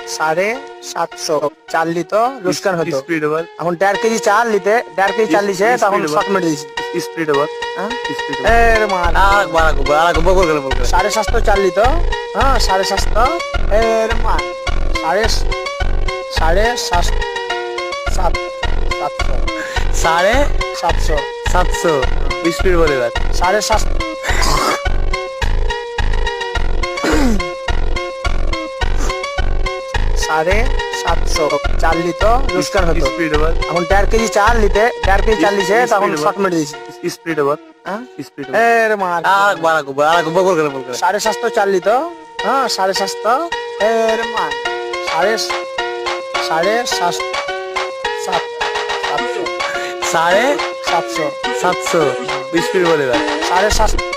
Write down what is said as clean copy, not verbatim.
750 চাল লিত লুস্কান হতো speed over এখন 1.5 কেজি চাল লিতে 1.5 কেজি চাল লিছে তখন শর্ট মেরে দিয়েছি স্পিড ওভার হ্যাঁ স্পিড এর মার ওভার 750 চাল লিত হ্যাঁ 750 এর মার সাড়ে 700 750 স্পিড বলে এবার 750 চাল লিত লুস্কান হতো স্পিড ওভার এখন 1.5 কেজি চাল লিতে 1.5 কেজি চাল লিছে তখন শর্ট মেরে দিয়েছি স্পিড ওভার হ্যাঁ স্পিড এর মার 750 চাল লিত হ্যাঁ 750 এর মার সাড়ে 750 স্পিড বলে এবার 750